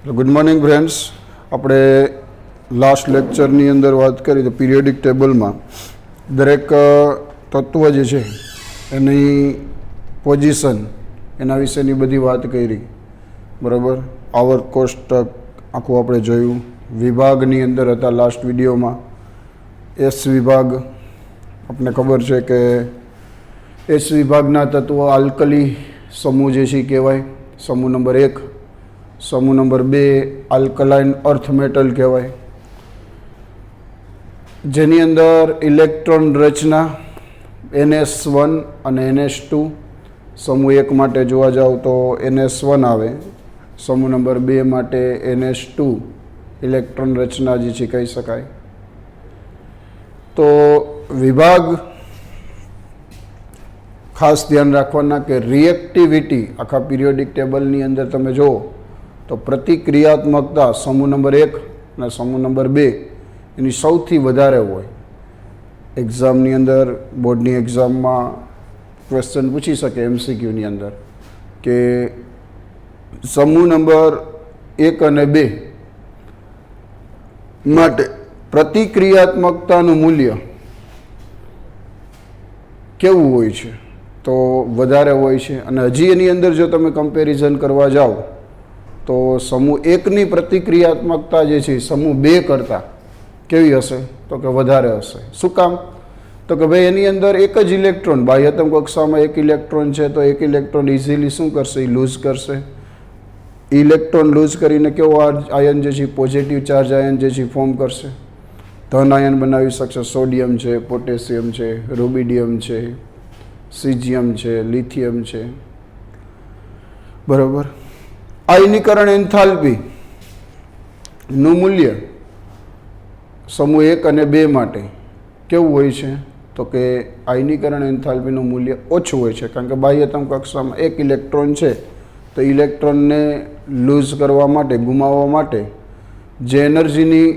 Good morning friends. આપણે last લેક્ચરની અંદર વાત કરી તો પિરિયોડિક ટેબલમાં દરેક તત્વ જે છે એની પોઝિશન એના વિશેની બધી વાત કરી, બરાબર. આવર્ત કોષ્ટક આખું આપણે જોયું. વિભાગની અંદર હતા લાસ્ટ વિડીયોમાં. એસ વિભાગ આપણે ખબર છે કે એસ વિભાગના તત્વો આલ્કલી સમૂહ જે છે કહેવાય, સમૂહ નંબર 1. સમૂહ નંબર 2 આલ્કલાઇન અર્થ મેટલ કહેવાય, જેની અંદર ઇલેક્ટ્રોન રચના NS1 અને NS2. સમૂહ 1 માટે જોવા જાવ તો NS1 આવે, સમૂહ નંબર 2 માટે NS2 ઇલેક્ટ્રોન રચના જે છે કહી શકાય. તો વિભાગ ખાસ ધ્યાન રાખવાના કે રિએક્ટિવિટી આખા પિરિયોડિક ટેબલની અંદર તમે જુઓ તો પ્રતિક્રિયાત્મકતા સમૂહ નંબર 1 અને સમૂહ નંબર 2 એની સૌથી વધારે હોય. એક્ઝામની અંદર, બોર્ડની એક્ઝામમાં ક્વેશ્ચન પૂછી શકે MCQની અંદર કે સમૂહ નંબર 1 અને 2 માટે પ્રતિક્રિયાત્મકતાનું મૂલ્ય કેવું હોય છે, તો વધારે હોય છે. અને હજી એની અંદર જો તમે કમ્પેરિઝન કરવા જાઓ તો સમૂહ 1ની પ્રતિક્રિયાત્મકતા જે છે સમૂહ 2 કરતાં કેવી હશે, તો કે વધારે હશે. શું કામ? તો કે ભાઈ એની અંદર એક જ ઇલેક્ટ્રોન, બાહ્યતમ કક્ષામાં એક ઇલેક્ટ્રોન છે, તો એક ઇલેક્ટ્રોન ઇઝીલી શું કરશે, એ લૂઝ કરશે. ઇલેક્ટ્રોન લૂઝ કરીને કેવો આયન જે છે, પોઝિટિવ ચાર્જ આયન જે છે ફોર્મ કરશે, ધન આયન બનાવી શકશે. સોડિયમ છે, પોટેશિયમ છે, રૂબિડિયમ છે, સીઝિયમ છે, લિથિયમ છે, બરાબર. આયનીકરણ એન્થાલ્પી નું મૂલ્ય સમૂહ 1 અને 2 માટે કેવું હોય છે, તો કે આયનીકરણ એન્થાલ્પીનું મૂલ્ય ઓછું હોય છે, કારણ કે બાહ્યતમ કક્ષામાં એક ઇલેક્ટ્રોન છે, તો ઇલેક્ટ્રોનને લૂઝ કરવા માટે, ગુમાવવા માટે જે એનર્જીની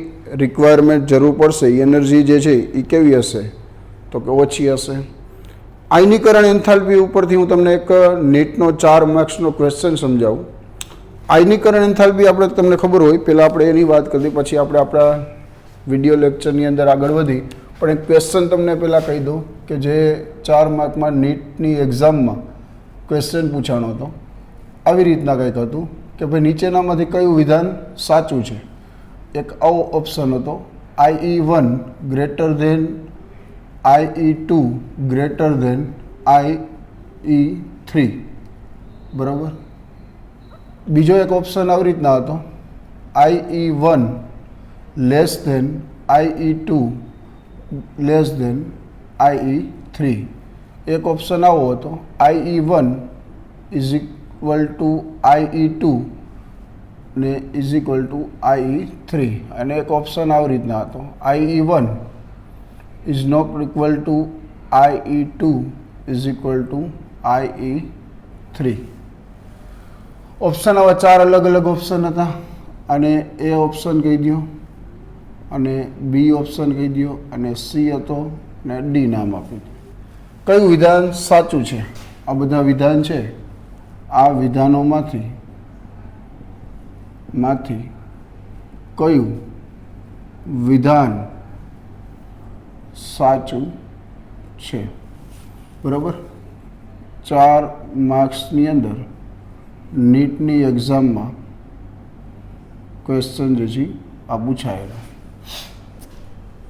રિક્વાયરમેન્ટ જરૂર પડશે, એ એનર્જી જે છે એ કેવી હશે, તો કે ઓછી હશે. આયનીકરણ એન્થાલ્પી ઉપરથી હું તમને એક નીટનો 4 માર્ક્સનો ક્વેશ્ચન સમજાવું. આયનીકરણ એન્થાલ્પી આપણે તમને ખબર હોય, પહેલાં આપણે એની વાત કરી, પછી આપણે આપણા વિડીયો લેક્ચરની અંદર આગળ વધી. પણ એક ક્વેશ્ચન તમને પહેલાં કહી દઉં કે જે 4 માર્કમાં નીટની એક્ઝામમાં ક્વેશ્ચન પૂછાણો હતો. આવી રીતના કંઈક હતું કે ભાઈ નીચેનામાંથી કયું વિધાન સાચું છે. એક આવો ઓપ્શન હતો, IE1 greater than IE2 greater than IE3, બરાબર. બીજો એક ઓપ્શન આવી રીતના હતો, IE1 less than IE2 less than IE3. એક ઓપ્શન આવો હતો, IE1 is equal to IE2 ને ઇઝ ઇક્વલ ટુ IE3. અને એક ઓપ્શન આવી રીતના હતો, IE1 is not equal to IE2 is equal to IE3. Option આવા 4 અલગ અલગ ઓપ્શન હતા. અને એ ઓપ્શન કહી દો, અને બી ઓપ્શન કહી દો, અને સી હતો, અને ડી નામ આપી દો. કયું વિધાન સાચું છે? આ બધા વિધાન છે, આ વિધાનોમાંથી કયું વિધાન સાચું છે, બરાબર. 4 માર્ક્સની અંદર નીટની એક્ઝામમાં ક્વેશ્ચન જે છે આ પૂછાયેલા.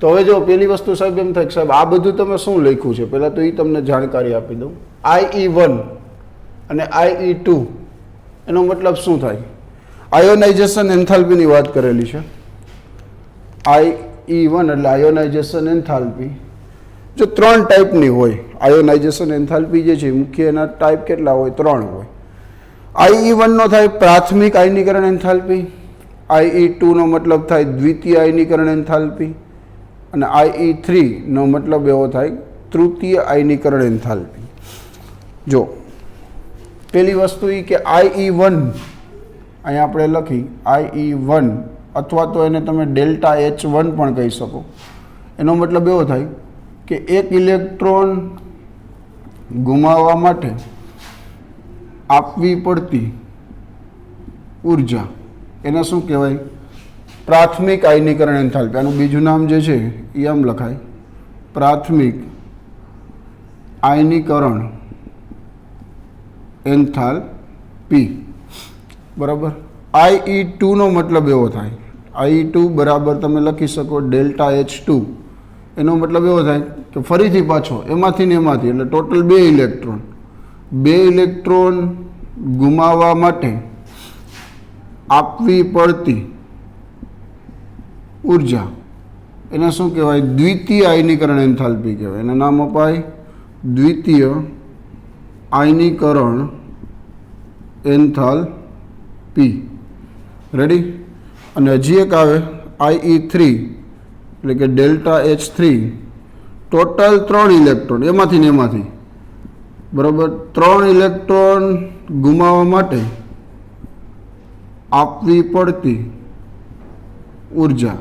તો હવે જો પહેલી વસ્તુ સાહેબ એમ થાય કે સાહેબ આ બધું તમે શું લખ્યું છે, પહેલાં તો એ તમને જાણકારી આપી દઉં. IE1 અને IE2 એનો મતલબ શું થાય? આયોનાઇઝેશન એન્થાલ્પીની વાત કરેલી છે. IE1 એટલે આયોનાઇઝેશન એન્થાલ્પી જો 3 ટાઈપની હોય. આયોનાઇઝેશન એન્થાલ્પી જે છે મુખ્ય એના ટાઈપ કેટલા હોય? 3 હોય. IE1 નો થાય પ્રાથમિક આયનીકરણ એન્થાલ્પી, IE2 નો મતલબ થાય દ્વિતીય આયનીકરણ એન્થાલ્પી, અને IE3 નો મતલબ એવો થાય તૃતીય આયનીકરણ એન્થાલ્પી. જો પહેલી વસ્તુ એ કે IE1 અહીંયા આપણે લખી IE1, અથવા તો એને તમે ડેલ્ટા H1 પણ કહી શકો. એનો મતલબ એવો થાય કે એક ઇલેક્ટ્રોન ગુમાવવા માટે આપવી પડતી ઉર્જા એને શું કહેવાય? પ્રાથમિક આયનીકરણ એન્થાલ્પી. આનું બીજું નામ જે છે એ આમ લખાય, પ્રાથમિક આયનીકરણ એન્થાલ્પી. બરાબર. IE2 નો મતલબ એવો થાય, IE2 બરાબર તમે લખી શકો ડેલ્ટા H2. એનો મતલબ એવો થાય કે ફરીથી પાછો એમાંથી ને એમાંથી, એટલે ટોટલ 2 ઇલેક્ટ્રોન. 2 ઇલેક્ટ્રોન ગુમાવવા માટે આપવી પડતી ઉર્જા એને શું કહેવાય? દ્વિતીય આયનીકરણ એન્થાલ્પી કહેવાય. એનું નામ અપાય દ્વિતીય આયનીકરણ એન્થાલ્પી. રેડી? અને હજી એક આવે IE3 એટલે કે ડેલ્ટા H3. ટોટલ 3 ઇલેક્ટ્રોન એમાંથી ને એમાંથી, બરાબર, 3 ઇલેક્ટ્રોન ગુમાવવા માટે આપવી પડતી ઉર્જા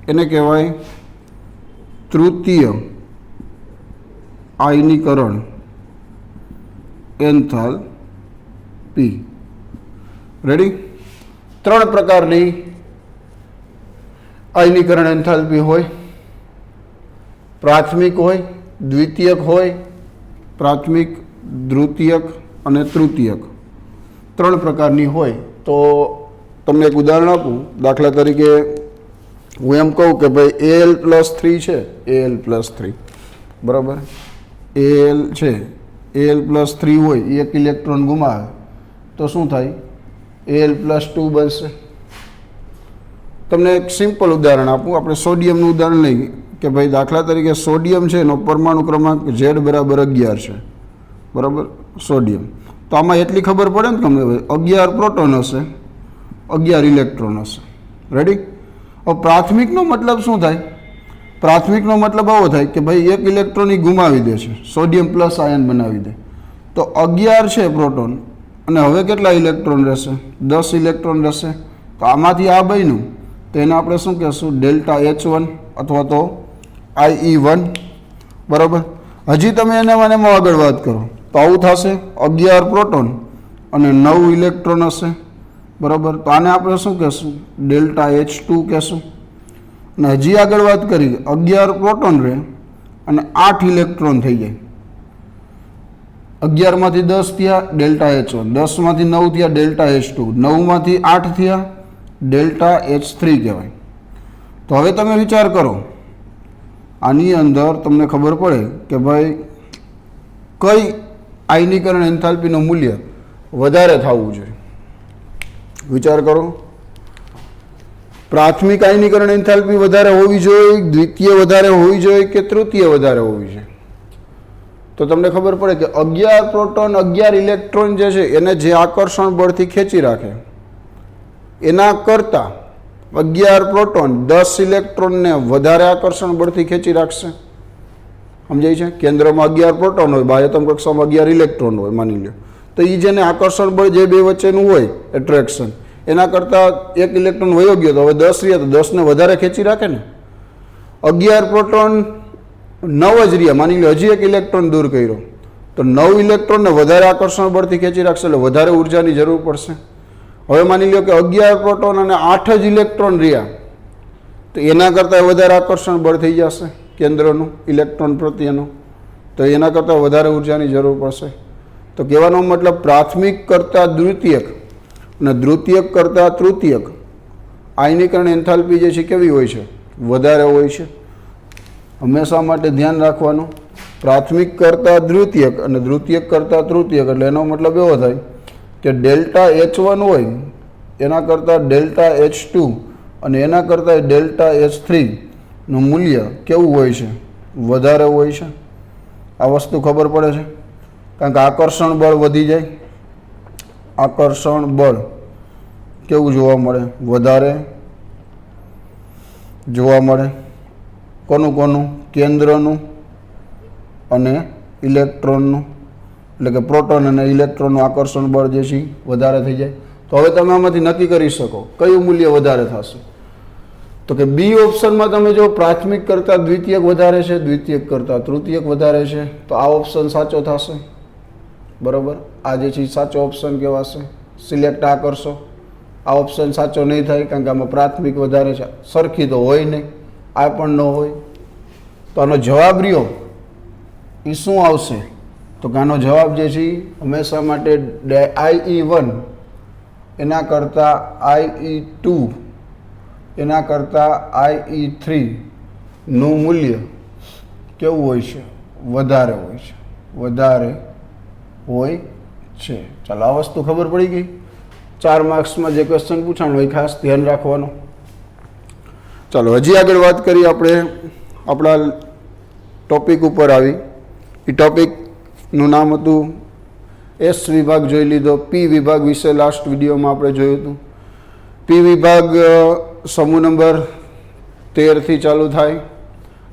એને કહેવાય તૃતીય આયનીકરણ એન્થાલ્પી. રેડી? 3 પ્રકારની આયનીકરણ એન્થાલ્પી હોય. પ્રાથમિક હોય, દ્વિતીયક હોય, પ્રાથમિક, દ્વિતીયક અને તૃતીયક. 3 પ્રકારની હોય. તો તમને એક ઉદાહરણ આપું. દાખલા તરીકે હું એમ કહું કે ભાઈ Al+3 છે, Al+3, બરાબર, Al છે, Al+3 હોય, એક ઇલેક્ટ્રોન ગુમાવે તો શું થાય? Al+2 બનશે. તમને એક સિમ્પલ ઉદાહરણ આપું. આપણે સોડિયમનું ઉદાહરણ લઈએ કે ભાઈ દાખલા તરીકે સોડિયમ છે, એનો પરમાણુ ક્રમાંક Z બરાબર 11 છે, બરાબર, સોડિયમ. તો આમાં એટલી ખબર પડે ને તમને, 11 પ્રોટોન હશે, 11 ઇલેક્ટ્રોન હશે. રેડી? હવે પ્રાથમિકનો મતલબ શું થાય? પ્રાથમિકનો મતલબ આવો થાય કે ભાઈ એક ઇલેક્ટ્રોન ગુમાવી દે છે, સોડિયમ પ્લસ આયન બનાવી દે. તો 11 છે પ્રોટોન, અને હવે કેટલા ઇલેક્ટ્રોન રહેશે? 10 ઇલેક્ટ્રોન રહેશે. તો આમાંથી આ બન્યું તો એને આપણે શું કહેશું? ડેલ્ટા H1 અથવા તો IE1. બરાબર. હજી તમે એનામાં આગળ વાત કરો તો આવું થશે, 11 પ્રોટોન અને 9 ઇલેક્ટ્રોન હશે, બરાબર. તો આને આપણે શું કહેશું? ડેલ્ટા H2 કહેશું. અને હજી આગળ વાત કરી, 11 પ્રોટોન રહે અને 8 ઇલેક્ટ્રોન થઈ જાય. 11 માંથી 10 થયા, ડેલ્ટા H1, 10 માંથી 9 થયા, ડેલ્ટા H2, 9 માંથી 8 થયા, ડેલ્ટા H3 કહેવાય. તો હવે તમે વિચાર કરો, આની અંદર તમને ખબર પડે કે ભાઈ કઈ આયનીકરણ એન્થાલ્પીનું મૂલ્ય વધારે થવું જોઈએ. વિચાર કરો. પ્રાથમિક આયનીકરણ એન્થાલ્પી વધારે હોવી જોઈએ, દ્વિતીય વધારે હોવી જોઈએ કે તૃતીય વધારે હોવી જોઈએ? તો તમને ખબર પડે કે 11 પ્રોટોન 11 ઇલેક્ટ્રોન જે છે એને જે આકર્ષણ બળથી ખેંચી રાખે એના કરતાં 11 પ્રોટોન 10 ઇલેક્ટ્રોનને વધારે આકર્ષણ બળથી ખેંચી રાખશે. સમજાય છે? કેન્દ્રમાં 11 પ્રોટોન હોય, બાહ્યતમ કક્ષામાં 11 ઇલેક્ટ્રોન હોય માની લો. તો એ જેને આકર્ષણ બળ જે બે વચ્ચેનું હોય એટ્રેક્શન, એના કરતાં એક ઇલેક્ટ્રોન વયો ગયો તો હવે 10 રહ્યા, તો 10ને વધારે ખેંચી રાખે ને. 11 પ્રોટોન 9 જ રહ્યા, માની લો હજી એક ઇલેક્ટ્રોન દૂર કર્યો તો 9 ઇલેક્ટ્રોનને વધારે આકર્ષણ બળથી ખેંચી રાખશે, એટલે વધારે ઉર્જાની જરૂર પડશે. હવે માની લો કે 11 પ્રોટોન અને 8 જ ઇલેક્ટ્રોન રહ્યા, તો એના કરતાં વધારે આકર્ષણ બળ થઈ જશે કેન્દ્રનું ઇલેક્ટ્રોન પ્રત્યેનું, તો એના કરતાં વધારે ઉર્જાની જરૂર પડશે. તો કહેવાનો મતલબ પ્રાથમિક કરતાં દ્વિતીયક અને દ્વિતીયક કરતાં તૃતીયક આયનીકરણ એન્થાલ્પી જે છે કેવી હોય છે? વધારે હોય છે. હંમેશા માટે ધ્યાન રાખવાનું, પ્રાથમિક કરતાં દ્વિતીયક અને દ્વિતીયક કરતાં તૃતીયક, એટલે એનો મતલબ એવો થાય કે ડેલ્ટા H1 હોય એના કરતાં ડેલ્ટા H2 અને એના કરતાં ડેલ્ટા H3 નું મૂલ્ય કેવું હોય છે? વધારે હોય છે. આ વસ્તુ ખબર પડે છે કારણ કે આકર્ષણ બળ વધી જાય. આકર્ષણ બળ કેવું જોવા મળે? વધારે જોવા મળે. કોનું કોનું? કેન્દ્રનું અને ઇલેક્ટ્રોનનું, એટલે કે પ્રોટોન અને ઇલેક્ટ્રોનનું આકર્ષણ બળ જે છે વધારે થઈ જાય. તો હવે તમે આમાંથી નક્કી કરી શકો કયું મૂલ્ય વધારે થશે. તો કે બી ઓપ્શનમાં તમે જો પ્રાથમિક કરતાં દ્વિતીયક વધારે છે, દ્વિતીયક કરતાં તૃતીયક વધારે છે, તો આ ઓપ્શન સાચો થશે. બરાબર. આ જે છે સાચો ઓપ્શન કહેવાશે. સિલેક્ટ આ કરશો આ ઓપ્શન સાચો નહીં થાય, કારણ કે આમાં પ્રાથમિક વધારે છે. સરખી તો હોય નહીં, આ પણ ન હોય. તો આનો જવાબ રહ્યો એ શું આવશે? તો કે આનો જવાબ જે છે હંમેશા માટે IE1 એના કરતાં IE2 એના કરતાં IE3 નું મૂલ્ય કેવું હોય છે? વધારે હોય છે. વધારે હોય છે. ચાલો, આ વસ્તુ ખબર પડી ગઈ. 4 માર્ક્સમાં જે ક્વેશ્ચન પૂછાણો હોય ખાસ ધ્યાન રાખવાનું. ચાલો, હજી આગળ વાત કરીએ. આપણે આપણા ટોપિક ઉપર આવી. એ ટોપિકનું નામ હતું એસ વિભાગ જોઈ લીધો. પી વિભાગ વિશે લાસ્ટ વિડીયોમાં આપણે જોયું હતું. પી વિભાગ સમૂહ નંબર 13થી ચાલુ થાય.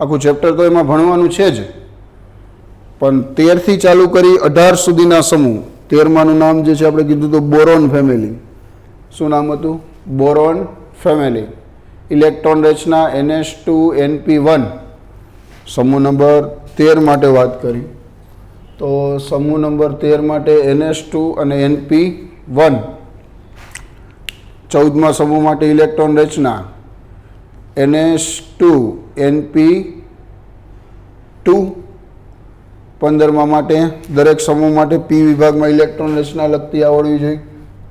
આખું ચેપ્ટર તો એમાં ભણવાનું છે જ, પણ 13થી ચાલુ કરી 18 સુધીના સમૂહ. 13માનું નામ જે છે આપણે કીધું હતું બોરોન ફેમિલી. શું નામ હતું? Boron family. ઇલેક્ટ્રોન રચના NH2NP1 સમૂહ નંબર 13 માટે વાત કરી. તો સમૂહ નંબર 13 માટે NH2 અને NP1. 14મા સમૂહ માટે ઇલેક્ટ્રોન રચના NH2NP2. 15મા માટે દરેક સમૂહ માટે પી વિભાગમાં ઇલેક્ટ્રોન રચના લગતી આવડવી જોઈએ.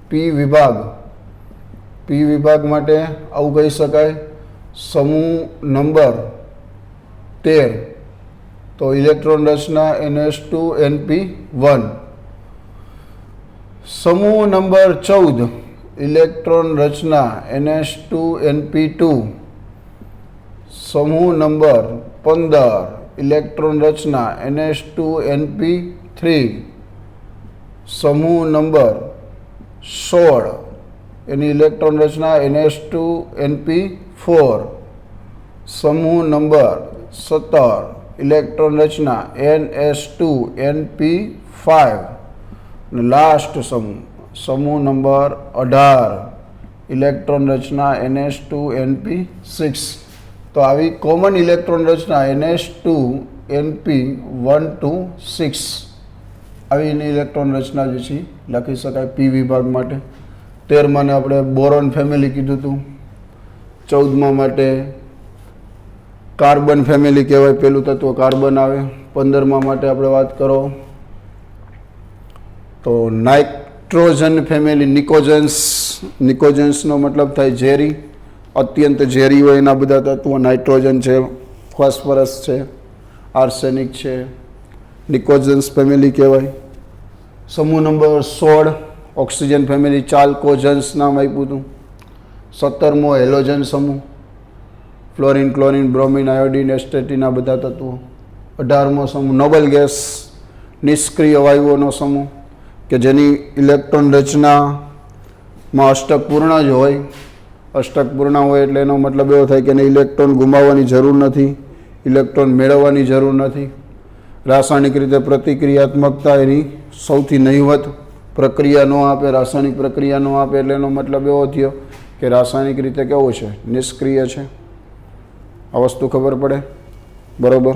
પી વિભાગ માટે આવું કહી શકાય. સમૂહ નંબર 13 તો ઇલેક્ટ્રોન રચના NH2NP1. સમૂહ નંબર 14 ઇલેક્ટ્રોન રચના NH2NP2. સમૂહ નંબર 15 ઇલેક્ટ્રોન રચના NH2NP3. સમૂહ નંબર 16 એની ઇલેક્ટ્રોન રચના NH2NP4. સમૂહ નંબર 17 ઇલેક્ટ્રોન રચના NH2NP5. અને લાસ્ટ સમૂહ નંબર 18 ઇલેક્ટ્રોન રચના NH2NP6. તો આવી common electron Rachna NH2NP1 to 6 આવી એની ઇલેક્ટ્રોન રચના જે છે લખી શકાય પી વિભાગ માટે. 13માને આપણે બોરોન ફેમિલી કીધું હતું. 14મા માટે કાર્બન ફેમિલી કહેવાય, પેલું તત્વ કાર્બન આવે. 15મા માટે આપણે વાત કરો તો નાઇટ્રોજન ફેમિલી. નિકોજન્સનો મતલબ થાય ઝેરી, અત્યંત ઝેરી હોય એના બધા તત્વો. નાઇટ્રોજન છે, ફોસ્ફરસ છે, આર્સેનિક છે, નિકોજન્સ ફેમિલી કહેવાય. સમૂહ નંબર 16 ઓક્સિજન ફેમિલી, ચાલ્કોજન્સ નામ આપ્યું હતું. 17મો હેલોજન સમૂહ, ફ્લોરિન, ક્લોરિન, બ્રોમિન, આયોડિન, એસ્ટેટિન આ બધા તત્વો. 18મો સમૂહ નોબલ ગેસ, નિષ્ક્રિય વાયુઓનો સમૂહ કે જેની ઇલેક્ટ્રોન રચનામાં અષ્ટક પૂર્ણ જ હોય. અષ્ટક પૂર્ણ હોય એટલે એનો મતલબ એવો થાય કે એને ઇલેક્ટ્રોન ગુમાવવાની જરૂર નથી, ઇલેક્ટ્રોન મેળવવાની જરૂર નથી. રાસાયણિક રીતે પ્રતિક્રિયાત્મકતા એની સૌથી નહીવત, પ્રક્રિયા ન આપે, રાસાયણિક પ્રક્રિયા ન આપે એટલે એનો મતલબ એવો થયો કે રાસાયણિક રીતે કેવો છે? નિષ્ક્રિય છે. આ વસ્તુ ખબર પડે? બરાબર.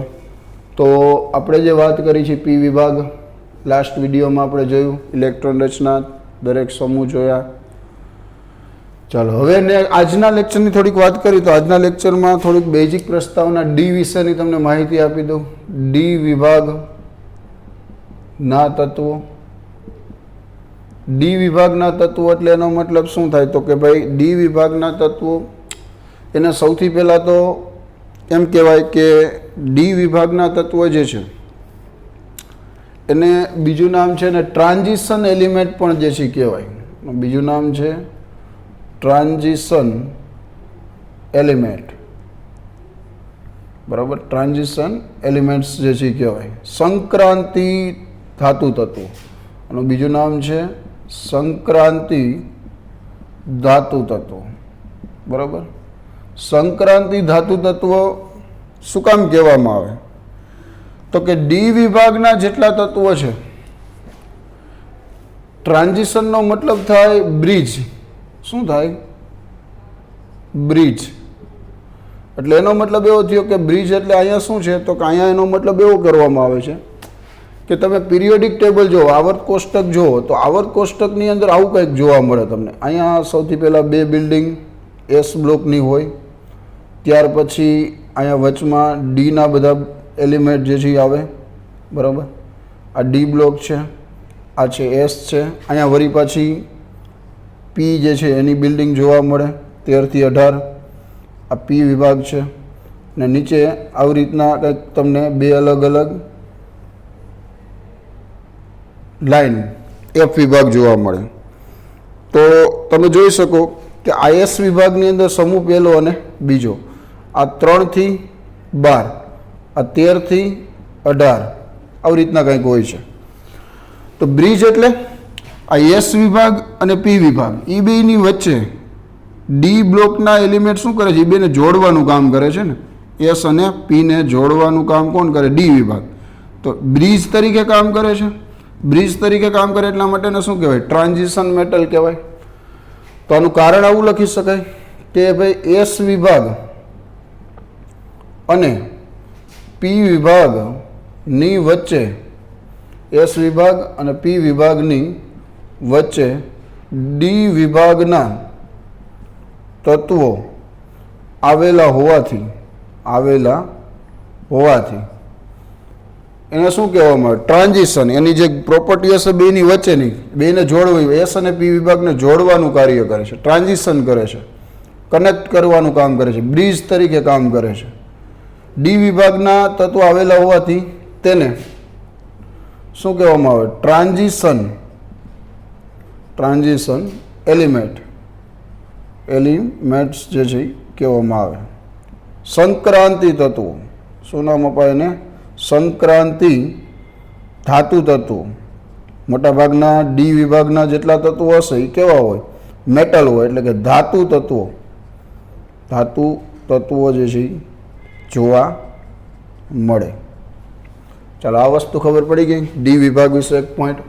તો આપણે જે વાત કરી છે પી વિભાગ, લાસ્ટ વિડીયોમાં આપણે જોયું. ઇલેક્ટ્રોન રચના દરેક સમૂહ જોયા. ચાલો, હવે આજના લેક્ચરની થોડીક વાત કરી તો આજના લેક્ચરમાં થોડીક બેઝિક પ્રસ્તાવના ડી વિશેની તમને માહિતી આપી દઉં. ડી વિભાગના તત્વો. ડી વિભાગના તત્વો એટલે એનો મતલબ શું થાય? તો કે ભાઈ ડી વિભાગના તત્વો એને સૌથી પહેલાં તો એમ કહેવાય કે ડી વિભાગના તત્વો જે છે એને બીજું નામ છે ને ટ્રાન્ઝિશન એલિમેન્ટ પણ જે છે કહેવાય. બીજું નામ છે ટ્રાન્ઝિશન એલિમેન્ટ. બરાબર, ટ્રાન્ઝિશન એલિમેન્ટ્સ જે છે કહેવાય. સંક્રાંતિ ધાતુ તત્વો અને બીજું નામ છે સંક્રાંતિ ધાતુ તત્વો. બરાબર. સંક્રાંતિ ધાતુ તત્વો શું કામ કહેવામાં આવે? તો કે ડી વિભાગના જેટલા તત્વો છે, ટ્રાન્ઝિશનનો મતલબ થાય બ્રિજ. શું થાય? બ્રિજ. એટલે એનો મતલબ એવો થયો કે બ્રિજ એટલે અહીંયા શું છે? તો કે અહીંયા એનો મતલબ એવો કરવામાં આવે છે કે તમે પિરિયોડિક ટેબલ જુઓ, આવર્ત કોષ્ટક જુઓ, તો આવર્ત કોષ્ટકની અંદર આવું કંઈક જોવા મળે તમને. અહીંયા સૌથી પહેલાં 2 બિલ્ડિંગ એસ બ્લોકની હોય, ત્યાર પછી અહીંયા વચમાં ડીના બધા એલિમેન્ટ જે છે એ આવે, બરાબર. આ ડી બ્લોક છે, આ છે એસ છે, અહીંયા વળી પાછી પી જે છે એની બિલ્ડિંગ જોવા મળે 13 થી 18, આ પી વિભાગ છે. ને નીચે આવી રીતના કંઈક તમને 2 અલગ અલગ લાઈન એફ વિભાગ જોવા મળે. તો તમે જોઈ શકો કે આઈએસ વિભાગની અંદર સમૂહ પહેલો અને બીજો, આ 3 થી 12, આ 13 થી 18 આવી રીતના કંઈક હોય છે. તો બ્રિજ એટલે આ એસ વિભાગ અને પી વિભાગ એ બેની વચ્ચે ડી બ્લોકના એલિમેન્ટ શું કરે છે? એ બેને જોડવાનું કામ કરે છે ને. એસ અને પીને જોડવાનું કામ કોણ કરે? ડી વિભાગ. તો બ્રિજ તરીકે કામ કરે છે. બ્રિજ તરીકે કામ કરે એટલા માટેને શું કહેવાય? ટ્રાન્ઝિશન મેટલ કહેવાય. તો આનું કારણ આવું લખી શકાય કે ભાઈ એસ વિભાગ અને પી વિભાગની વચ્ચે, એસ વિભાગ અને પી વિભાગની વચ્ચે ડી વિભાગના તત્વો આવેલા હોવાથી એને શું કહેવામાં આવે? ટ્રાન્ઝિશન. એની જે પ્રોપર્ટી હશે બેની વચ્ચેની, બેને જોડવી, એસ અને પી વિભાગને જોડવાનું કાર્ય કરે છે, ટ્રાન્ઝિશન કરે છે, કનેક્ટ કરવાનું કામ કરે છે, બ્રિજ તરીકે કામ કરે છે. ડી વિભાગના તત્વો આવેલા હોવાથી તેને શું કહેવામાં આવે? ટ્રાન્ઝિશન એલિમેન્ટ્સ જે છે કહેવામાં આવે. સંક્રાંતિ તત્વો, શું નામ અપાય એને? સંક્રાંતિ ધાતુ તત્વો. મોટાભાગના ડી વિભાગના જેટલા તત્વો હશે એ કેવા હોય? મેટલ હોય, એટલે કે ધાતુ તત્વો જે છે જોવા મળે. ચાલો, આ વસ્તુ ખબર પડી ગઈ. ડી વિભાગ વિશે એક પોઈન્ટ,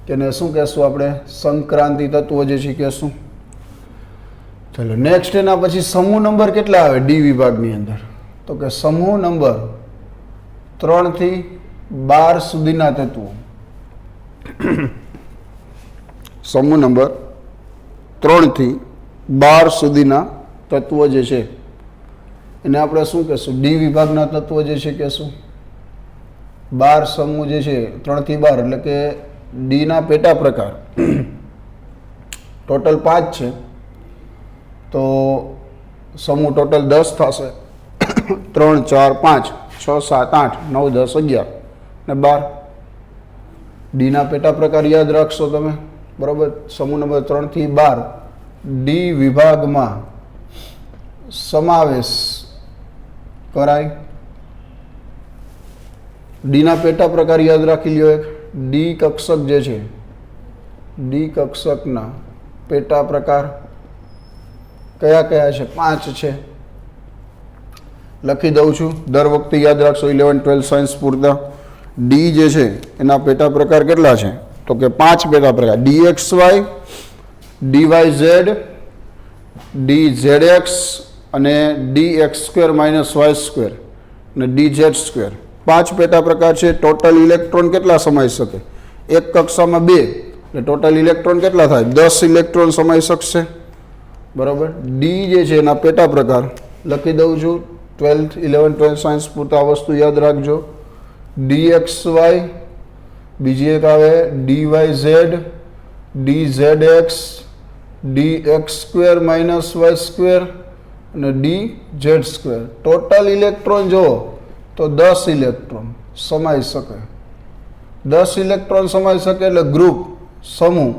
કે એને શું કહેશું આપણે? સંક્રાંતિ તત્વો જે છે કહેશું. ચાલો નેક્સ્ટ, એના પછી સમૂહ નંબર કેટલા આવે ડી વિભાગની અંદર? તો કે સમૂહ નંબર 3 થી 12 સુધીના તત્વો. સમૂહ નંબર 3 થી 12 સુધીના તત્વો જે છે એને આપણે શું કહેશું? ડી વિભાગના તત્વો જે છે કહેશું. 12 સમૂહ જે છે 3 થી 12, એટલે કે ડીના પેટા પ્રકાર ટોટલ 5 છે, તો સમૂહ ટોટલ 10 થશે. 3, 4, 5, 6, 7, 8, 9, 10, 11 ને 12. ડીના પેટા પ્રકાર યાદ રાખશો તમે, બરાબર. સમૂહ નંબર 3 થી 12 ડી વિભાગમાં સમાવેશ કરાય. ડીના પેટા પ્રકાર યાદ રાખી લ્યો. એક ડી કક્ષક જે છે, ડી કક્ષકના પેટા પ્રકાર કયા કયા છે? 5 છે. લખી દઉં છું, દર વખતે યાદ રાખશો 11, 12 સાયન્સ પૂરતા. ડી જે છે એના પેટા પ્રકાર કેટલા છે? તો કે 5 પેટા પ્રકાર. DXY, DYZ, DZX અને DX² - Y² અને DZ². 5 પેટા પ્રકાર છે. ટોટલ ઇલેક્ટ્રોન કેટલા સમાઈ શકે? એક કક્ષામાં 2, એટલે ટોટલ ઇલેક્ટ્રોન કેટલા થાય? 10 ઇલેક્ટ્રોન સમાઈ શકશે, બરાબર. ડી જે છે એના પેટા પ્રકાર લખી દઉં છું. 12th 11 12 સાયન્સ પૂરતા આ વસ્તુ યાદ રાખજો. DXY, બીજી એક આવે DYZ, DZX, DX² - Y² અને DZ². ટોટલ ઇલેક્ટ્રોન જો તો 10 ઇલેક્ટ્રોન સમાઈ શકે. 10 ઇલેક્ટ્રોન સમાઈ શકે એટલે ગ્રુપ, સમૂહ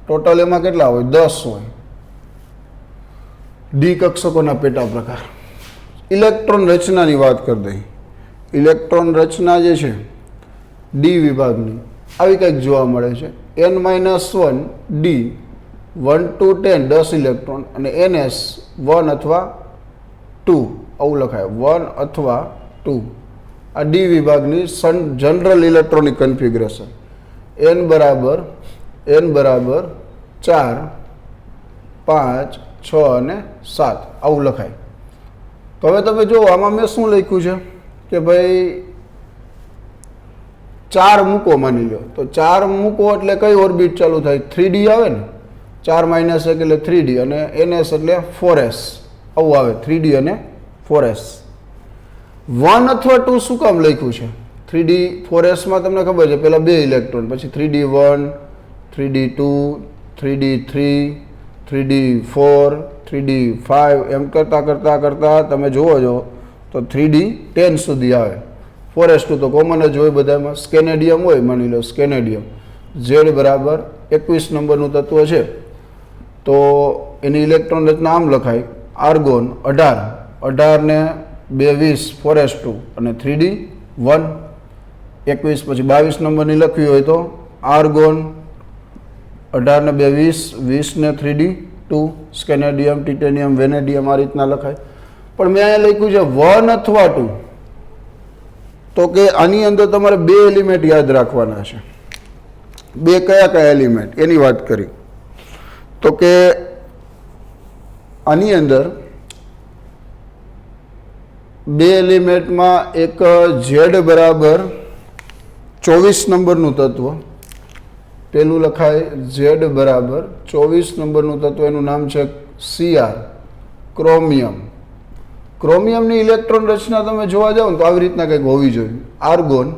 ટોટલ એમાં કેટલા હોય? 10 હોય. ડી કક્ષકોના પેટા પ્રકાર. ઇલેક્ટ્રોન રચનાની વાત કરી દઈ. ઇલેક્ટ્રોન રચના જે છે ડી વિભાગની આવી કંઈક જોવા મળે છે. N-1 ડી 1 to 10 10 ઇલેક્ટ્રોન અને NS 1 અથવા 2 આવું લખાય, 1 અથવા 2. આ ડી વિભાગની જનરલ ઇલેક્ટ્રોનિક કન્ફિગ્યુરેશન. N બરાબર 4, 5, 6 અને 7 આવું લખાય. તો હવે તમે જુઓ, આમાં મેં શું લખ્યું છે કે ભાઈ 4 મૂકો માની લો તો 4 મૂકો એટલે કઈ ઓર્બિટ ચાલુ થાય 3D આવે ને 4 - 1 એટલે 3D અને ns એટલે 4s આવું આવે 3D અને 4s 1 અથવા 2 શું કામ લખ્યું છે 3D 4s માં તમને ખબર છે પહેલા 2 ઇલેક્ટ્રોન પછી 3D1 3D2 3D3 3D4 3D5 એમ કરતા કરતા કરતા તમે જુઓ છો તો 3D10 સુધી આવે 4s2 તો કોમન જ હોય બધામાં સ્કેનેડિયમ હોય માની લો સ્કેનેડિયમ Z બરાબર 21 નંબરનું તત્વ છે તો એની ઇલેક્ટ્રોન રચના આમ લખાય આર્ગોન 18 ને 2 20 4s2 અને 3D1 21 પછી 22 નંબરની લખવી હોય તો આર્ગોન 18 ને 2 20 20 ને 3D2 સ્કેનેડિયમ ટિટેનિયમ વેનેડિયમ આ રીતના લખાય પણ મેં અહીંયા લખ્યું છે 1 અથવા 2 તો કે આની અંદર તમારે 2 એલિમેન્ટ યાદ રાખવાના છે 2 કયા એલિમેન્ટ એની વાત કરી તો કે આની અંદર 2 એલિમેન્ટમાં એક Z બરાબર 24 નંબરનું તત્વ પેલું લખાય Z બરાબર 24 નંબરનું તત્વ એનું નામ છે Cr ક્રોમિયમ ક્રોમિયમની ઇલેક્ટ્રોન રચના તમે જોવા જાઓ ને તો આવી રીતના કંઈક હોવી જોઈએ આર્ગોન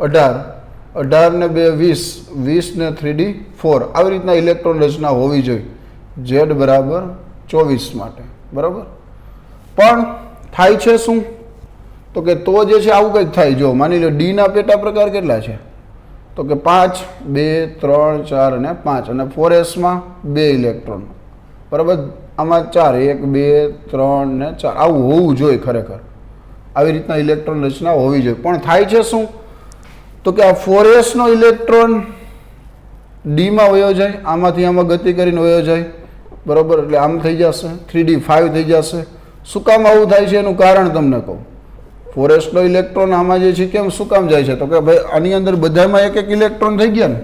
18 ને 2 20 20 ને 3D4 આવી રીતના ઇલેક્ટ્રોન રચના હોવી જોઈએ Z બરાબર 24 માટે બરાબર પણ થાય છે શું તો કે તો જે છે આવું કંઈક થાય જો માની લો ડી ના પેટા પ્રકાર કેટલા છે તો કે 5 2 3 4 અને 5 અને 4s માં 2 ઇલેક્ટ્રોન બરાબર આમાં 4 1 2 3 ને 4 આવું હોવું જોઈએ ખરેખર આવી રીતના ઇલેક્ટ્રોન રચના હોવી જોઈએ પણ થાય છે શું તો કે આ 4s નો ઇલેક્ટ્રોન ડી માં વયો જાય આમાંથી આમાં ગતિ કરીને વયો જાય બરાબર એટલે આમ થઈ જશે 3D5 થઈ જશે શું કામ આવું થાય છે એનું કારણ તમને કહું 4s નો ઇલેક્ટ્રોન આમાં જે છે કેમ શું કામ જાય છે તો કે ભાઈ આની અંદર બધામાં એક એક ઇલેક્ટ્રોન થઈ ગયા ને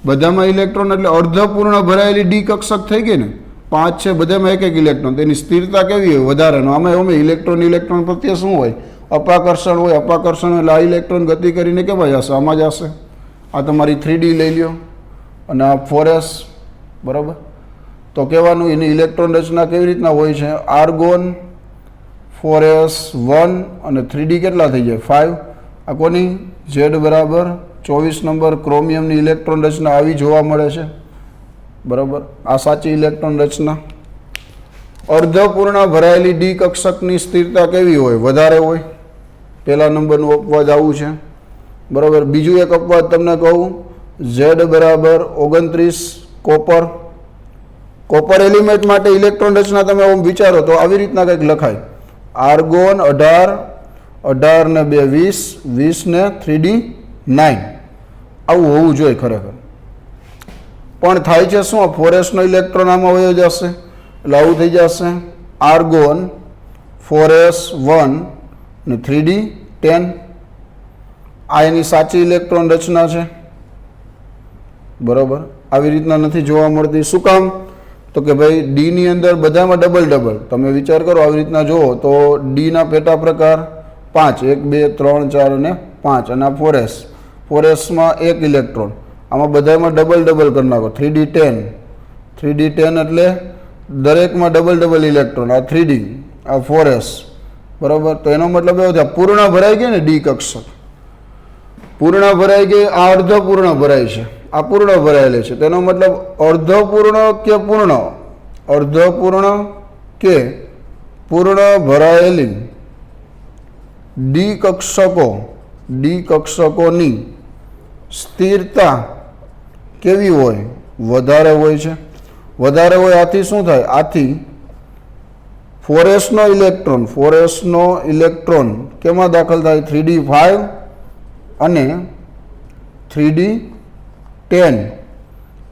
બધામાં ઇલેક્ટ્રોન એટલે અર્ધપૂર્ણ ભરાયેલી ડી કક્ષક થઈ ગઈ ને 5 છે બધામાં એક એક ઇલેક્ટ્રોન તેની સ્થિરતા કેવી હોય વધારેનો આમાં ઇલેક્ટ્રોન પ્રત્યે શું હોય અપાકર્ષણ હોય અપાકર્ષણ એટલે આ ઇલેક્ટ્રોન ગતિ કરીને કેવા જશે આમાં જશે આ તમારી 3D લઈ લ્યો અને આ 4s બરાબર તો કહેવાનું એની ઇલેક્ટ્રોન રચના કેવી રીતના હોય છે આર્ગોન 4s1 અને 3D કેટલા થઈ જાય 5 આ કોની Z બરાબર 24 નંબર ક્રોમિયમની ઇલેક્ટ્રોન રચના આવી જોવા મળે છે બરાબર આ સાચી ઇલેક્ટ્રોન રચના અર્ધપૂર્ણ ભરાયેલી ડી કક્ષકની સ્થિરતા કેવી હોય વધારે હોય પહેલા નંબરનું અપવાદ આવું છે બરાબર બીજું એક અપવાદ તમને કહું Z બરાબર 29 કોપર એલિમેન્ટ માટે ઇલેક્ટ્રોન રચના તમે વિચારો તો આવી રીતના કંઈક લખાય આર્ગોન 18 ને 2 20 20 ને 3D9 આવું હોવું જોઈએ ખરેખર પણ થાય છે શું 4s નો ઇલેક્ટ્રોન આમાં વયો જશે એટલે આવું થઈ જશે આર્ગોન 4s1 ને 3D10 આ એની સાચી ઇલેક્ટ્રોન રચના છે બરાબર આવી રીતના નથી જોવા મળતી શું કામ તો કે ભાઈ ડી ની અંદર બધામાં ડબલ તમે વિચાર કરો આવી રીતના જુઓ તો ડી ના પેટા પ્રકાર 5 1 2 3 4 અને 5 અને આ 4s માં એક ઇલેક્ટ્રોન આમાં બધામાં ડબલ કરી નાખો 3D10 એટલે દરેકમાં ડબલ ઇલેક્ટ્રોન આ 3D આ 4s બરાબર તો એનો મતલબ એવો થાય પૂર્ણ ભરાઈ ગઈ ને ડી કક્ષક પૂર્ણ ભરાઈ ગઈ આ અર્ધપૂર્ણ ભરાય છે આ પૂર્ણ ભરાયેલી છે તેનો મતલબ અર્ધપૂર્ણ કે પૂર્ણ ભરાયેલી ડી કક્ષકોની સ્થિરતા કેવી હોય વધારે હોય છે વધારે હોય આથી શું થાય આથી 4s નો ઇલેક્ટ્રોન કેમાં દાખલ થાય 3D5 અને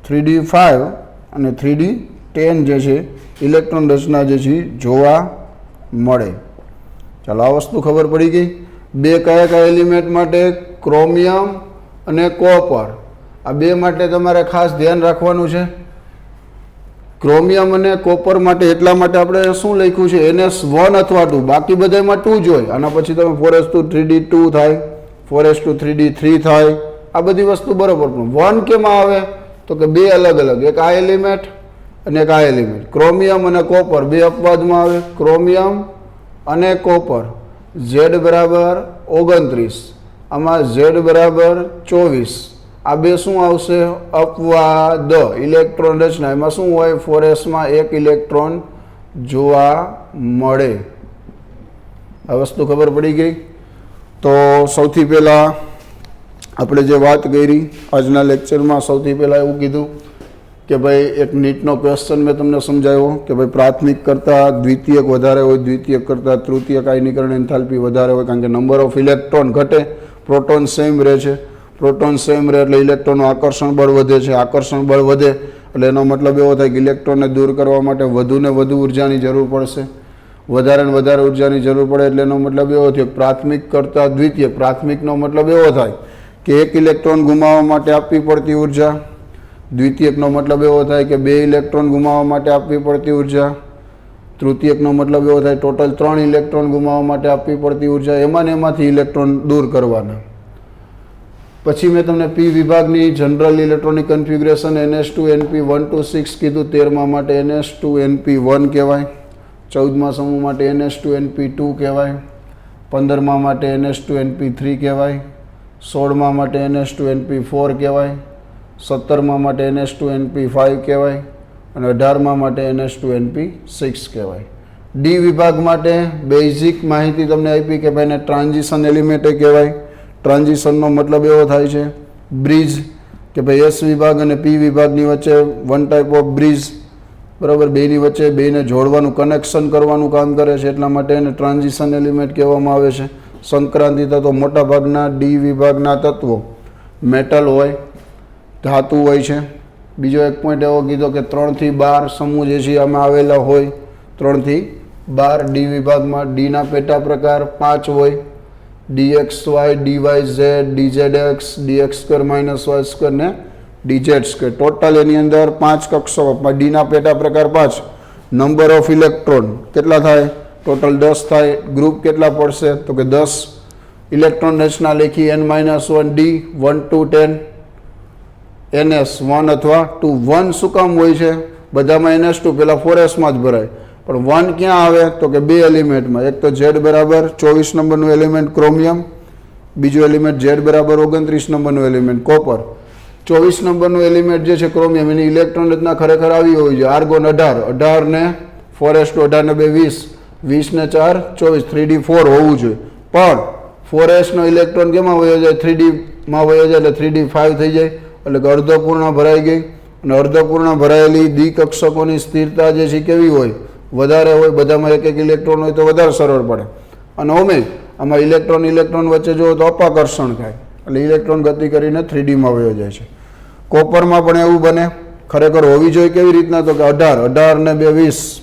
3D5 અને 3D10 જે છે ઇલેક્ટ્રોન રચના જે છે જોવા મળે ચાલો આ વસ્તુ ખબર પડી ગઈ બે કયા એલિમેન્ટ માટે ક્રોમિયમ અને કોપર આ બે માટે તમારે ખાસ ધ્યાન રાખવાનું છે ક્રોમિયમ અને કોપર માટે એટલા માટે આપણે શું લખ્યું છે NS1 અથવા 2 બાકી બધામાં 2 જ હોય આના પછી તમે 4s2 3D2 થાય 4s2 3d 3 થાય, આ બધી વસ્તુ બરાબર. પણ 1 કેમાં આવે તો કે બે અલગ અલગ, એક આ એલિમેન્ટ અને એક આ એલિમેન્ટ. ક્રોમિયમ અને કોપર બે અપવાદમાં આવે, ક્રોમિયમ અને કોપર. Z બરાબર 29, આમાં Z બરાબર 24. આ બે શું આવશે? અપવાદ. ઇલેક્ટ્રોન રચના એમાં શું હોય? 4sમાં એક ઇલેક્ટ્રોન જોવા મળે. આ વસ્તુ ખબર પડી ગઈ. તો સૌથી પહેલાં આપણે જે વાત કરી આજના લેક્ચરમાં, સૌથી પહેલાં એવું કીધું કે ભાઈ એક નીટનો ક્વેશ્ચન મેં તમને સમજાવ્યો કે ભાઈ પ્રાથમિક કરતાં દ્વિતીયક વધારે હોય, દ્વિતીયક કરતાં તૃતીયક આયનીકરણ એન્થાલ્પી વધારે હોય, કારણ કે નંબર ઓફ ઇલેક્ટ્રોન ઘટે, પ્રોટોન સેમ રહે છે. પ્રોટોન સેમ રહે એટલે ઇલેક્ટ્રોનનું આકર્ષણ બળ વધે છે. આકર્ષણ બળ વધે એટલે એનો મતલબ એવો થાય કે ઇલેક્ટ્રોનને દૂર કરવા માટે વધુને વધુ ઉર્જાની જરૂર પડશે. વધારે ને વધારે ઉર્જાની જરૂર પડે એટલે એનો મતલબ એવો થયો પ્રાથમિક કરતાં દ્વિતીયક. પ્રાથમિકનો મતલબ એવો થાય કે એક ઇલેક્ટ્રોન ગુમાવવા માટે આપવી પડતી ઉર્જા. દ્વિતીયકનો મતલબ એવો થાય કે બે ઇલેક્ટ્રોન ગુમાવવા માટે આપવી પડતી ઉર્જા. તૃતીયકનો મતલબ એવો થાય ટોટલ 3 ઇલેક્ટ્રોન ગુમાવવા માટે આપવી પડતી ઉર્જા. એમાંથી ઇલેક્ટ્રોન દૂર કરવાના. પછી મેં તમને પી વિભાગની જનરલ ઇલેક્ટ્રોનિક કન્ફિગ્યુરેશન NS2NP126 કીધું. 13મા માટે NS2NP1 કહેવાય, 14મા સમૂહ માટે NS2NP2 કહેવાય, 15મા માટે NS2NP3 કહેવાય, 16મા માટે NS2NP4 કહેવાય, 17મા માટે NS2NP5 કહેવાય અને 18મા માટે NS2NP6 કહેવાય. ડી વિભાગ માટે બેઝિક માહિતી તમને આપી કે ભાઈ એને ટ્રાન્ઝિશન એલિમેન્ટ કહેવાય. ટ્રાન્ઝિશનનો મતલબ એવો થાય છે બ્રિજ, કે ભાઈ એસ વિભાગ અને પી વિભાગની વચ્ચે વન ટાઈપ ઓફ બ્રિજ, બરાબર, બેની વચ્ચે બેને જોડવાનું, કનેક્શન કરવાનું કામ કરે છે, એટલા માટે એને ટ્રાન્ઝિશન એલિમેન્ટ કહેવામાં આવે છે. સંક્રાંતિ તત્વો મોટાભાગના ડી વિભાગના તત્વો મેટલ હોય, ધાતુ હોય છે. બીજો એક પોઈન્ટ એવો કીધો કે 3 થી 12 સમૂહ જે છે આમાં આવેલા હોય. 3 થી 12 ડી વિભાગમાં. ડીના પેટા પ્રકાર 5 હોય: DXY, DYZ, DZX, DX² -Y² ને DZ². ટોટલ એની અંદર 5 કક્ષાઓ. ડીના પેટા પ્રકાર 5. નંબર ઓફ ઇલેક્ટ્રોન કેટલા થાય? ટોટલ 10 થાય. ગ્રુપ કેટલા પડશે? તો કે 10. ઇલેક્ટ્રોન રચના લખી N-1 D 1 to 10 NS 1 અથવા 2. 1 શું કામ હોય છે? બધામાં NS2 પહેલાં 4sમાં જ ભરાય, પણ 1 ક્યાં આવે? તો કે બે એલિમેન્ટમાં. એક તો Z બરાબર 24 નંબરનું એલિમેન્ટ ક્રોમિયમ, બીજું એલિમેન્ટ Z બરાબર 29 નંબરનું એલિમેન્ટ કોપર. 24 નંબરનું એલિમેન્ટ જે છે ક્રોમિયમ, એની ઇલેક્ટ્રોન રચના ખરેખર આવી હોવી જોઈએ. આર્ગોન 18, 18 ને 4s2 18 ને 2 20, 20 ને 4 24, 3d4 હોવું જોઈએ. પણ 4s નો ઇલેક્ટ્રોન કેમાં વયો જાય? 3d માં વયો જાય એટલે 3d5 થઈ જાય, એટલે કે અર્ધપૂર્ણ ભરાઈ ગઈ. અને અર્ધપૂર્ણ ભરાયેલી દ્વિકક્ષકોની સ્થિરતા જે છે કેવી હોય? વધારે હોય. બધામાં એક એક ઇલેક્ટ્રોન હોય તો વધારે સરળ પડે. અને ઓમે આમાં ઇલેક્ટ્રોન વચ્ચે જુઓ તો અપાકર્ષણ થાય, એટલે ઇલેક્ટ્રોન ગતિ કરીને 3dમાં વયો જાય છે. કોપરમાં પણ એવું બને. ખરેખર હોવી જોઈએ કેવી રીતના? તો કે 18, 18 ને 2 20,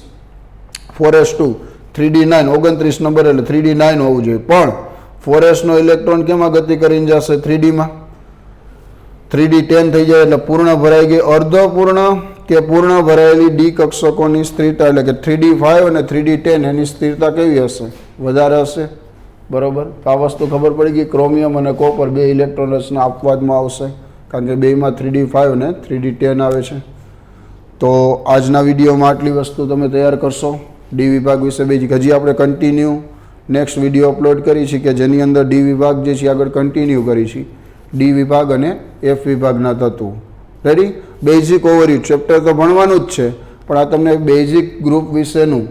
4s2 3d9, 29 નંબર એટલે 3d9 હોવું જોઈએ. પણ 4s નો ઇલેક્ટ્રોન કેમાં ગતિ કરીને જશે? 3dમાં. 3d10 થઈ જાય એટલે પૂર્ણ ભરાઈ ગઈ. અર્ધપૂર્ણ કે પૂર્ણ ભરાયેલી ડી કક્ષકોની સ્થિરતા, એટલે કે 3d5 અને 3d10 એની સ્થિરતા કેવી હશે? વધારે હશે, બરાબર. તો આ વસ્તુ ખબર પડી ગઈ. ક્રોમિયમ અને કોપર બે ઇલેક્ટ્રોન રચના અપવાદમાં આવશે, કારણ કે બેમાં 3d5 અને 3d10 આવે છે. તો આજના વિડીયોમાં આટલી વસ્તુ તમે તૈયાર કરશો. ડી વિભાગ વિશે બેઝિક હજી આપણે કન્ટિન્યુ નેક્સ્ટ વિડીયો અપલોડ કરી છે કે જેની અંદર ડી વિભાગ જે છે આગળ કન્ટિન્યુ કરી છે. ડી વિભાગ અને એફ વિભાગના તત્વો. રેડી? બેઝિક ઓવરવ્યુ ચેપ્ટર તો ભણવાનું જ છે, પણ આ તમને બેઝિક ગ્રુપ વિશેનું,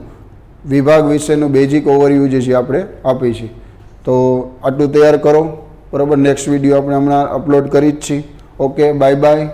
વિભાગ વિશેનું બેઝિક ઓવરવ્યુ જે છે આપણે આપી છે. તો આટલું તૈયાર કરો, બરાબર. નેક્સ્ટ વિડીયો આપણે હમણાં અપલોડ કરી જ છીએ. Okay, bye bye.